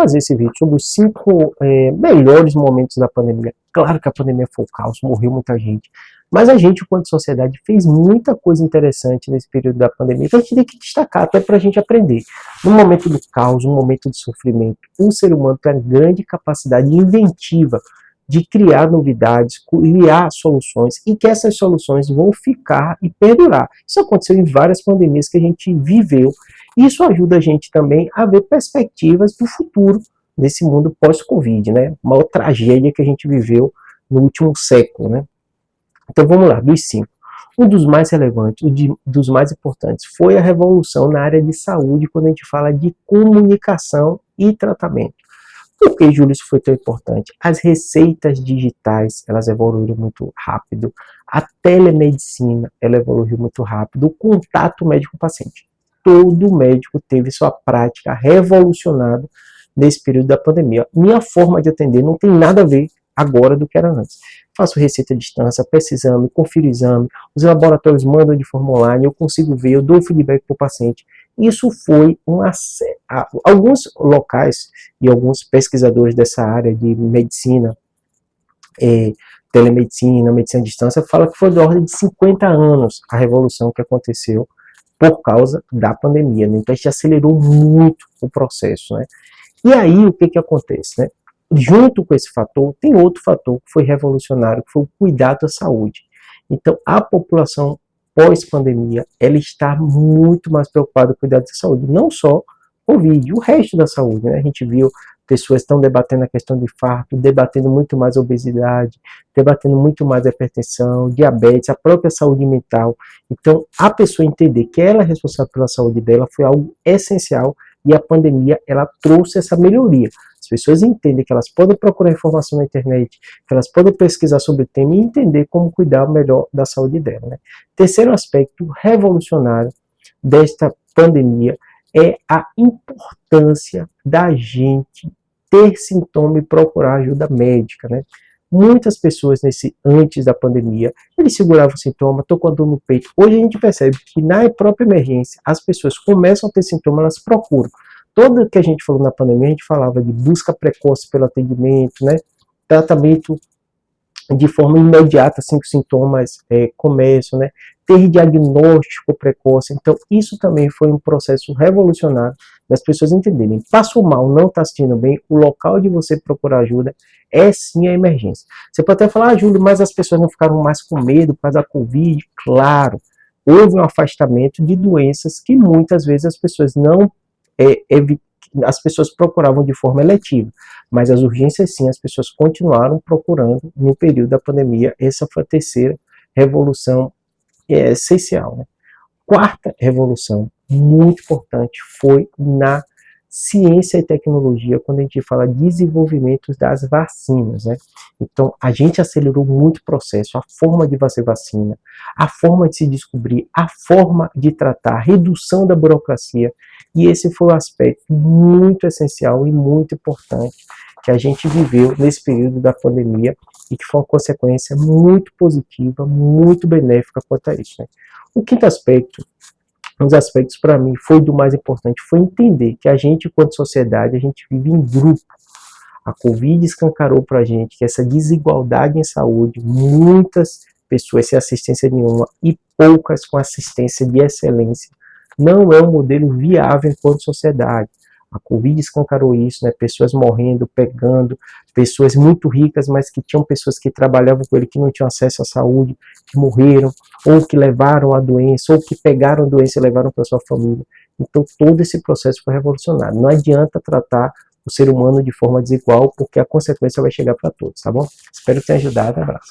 fazer esse vídeo sobre os 5 melhores momentos da pandemia. Claro que a pandemia foi um caos, morreu muita gente, mas a gente, enquanto sociedade, fez muita coisa interessante nesse período da pandemia, que a gente tem que destacar até para a gente aprender. No momento do caos, no momento de sofrimento, o ser humano tem uma grande capacidade inventiva de criar novidades, criar soluções, e que essas soluções vão ficar e perdurar. Isso aconteceu em várias pandemias que a gente viveu. Isso ajuda a gente também a ver perspectivas do futuro nesse mundo pós-Covid, né? Uma tragédia que a gente viveu no último século, né? Então vamos lá, dos 5. Um dos mais relevantes, dos mais importantes, foi a revolução na área de saúde, quando a gente fala de comunicação e tratamento. Por que, Júlio, isso foi tão importante? As receitas digitais, elas evoluíram muito rápido. A telemedicina, ela evoluiu muito rápido. O contato médico-paciente. Todo médico teve sua prática revolucionada nesse período da pandemia. Minha forma de atender não tem nada a ver agora do que era antes. Faço receita à distância, peço exame, confiro exame, os laboratórios mandam de forma online, eu consigo ver, eu dou feedback para o paciente. Isso foi alguns locais e alguns pesquisadores dessa área de medicina, telemedicina, medicina à distância, falam que foi da ordem de 50 anos a revolução que aconteceu por causa da pandemia, né? Então a gente acelerou muito o processo, né? E aí o que acontece, né? Junto com esse fator, tem outro fator que foi revolucionário, que foi o cuidado da saúde. Então a população pós-pandemia, ela está muito mais preocupada com o cuidado da saúde, não só Covid, o resto da saúde, né? A gente viu pessoas estão debatendo a questão de infarto, debatendo muito mais a obesidade, debatendo muito mais a hipertensão, diabetes, a própria saúde mental. Então, a pessoa entender que ela é responsável pela saúde dela foi algo essencial, e a pandemia, ela trouxe essa melhoria. As pessoas entendem que elas podem procurar informação na internet, que elas podem pesquisar sobre o tema e entender como cuidar melhor da saúde dela, né? Terceiro aspecto revolucionário desta pandemia é a importância da gente ter sintoma e procurar ajuda médica, né? Muitas pessoas antes da pandemia, eles seguravam o sintoma, estou com a dor no peito. Hoje a gente percebe que na própria emergência, as pessoas começam a ter sintoma, elas procuram. Tudo que a gente falou na pandemia, a gente falava de busca precoce pelo atendimento, né? Tratamento de forma imediata, assim que os sintomas começam, né? Ter diagnóstico precoce. Então, isso também foi um processo revolucionário das pessoas entenderem. Passou mal, não está assistindo bem, o local de você procurar ajuda é sim a emergência. Você pode até falar, Júlio, mas as pessoas não ficaram mais com medo por causa da Covid? Claro, houve um afastamento de doenças que muitas vezes as pessoas não as pessoas procuravam de forma eletiva, mas as urgências sim, as pessoas continuaram procurando no período da pandemia. Essa foi a terceira revolução essencial, né? Quarta revolução, muito importante, foi na ciência e tecnologia, quando a gente fala de desenvolvimento das vacinas, né? Então, a gente acelerou muito o processo, a forma de fazer vacina, a forma de se descobrir, a forma de tratar, a redução da burocracia, e esse foi um aspecto muito essencial e muito importante que a gente viveu nesse período da pandemia e que foi uma consequência muito positiva, muito benéfica quanto a isso, né? O quinto aspecto, um dos aspectos para mim foi do mais importante, foi entender que a gente, enquanto sociedade, a gente vive em grupo. A Covid escancarou para a gente que essa desigualdade em saúde, muitas pessoas sem assistência nenhuma e poucas com assistência de excelência, não é um modelo viável enquanto sociedade. A Covid escancarou isso, né? Pessoas morrendo, pegando, pessoas muito ricas, mas que tinham pessoas que trabalhavam com ele, que não tinham acesso à saúde, que morreram, ou que levaram a doença, ou que pegaram a doença e levaram para sua família. Então todo esse processo foi revolucionário. Não adianta tratar o ser humano de forma desigual, porque a consequência vai chegar para todos, tá bom? Espero que tenha ajudado. Abraço.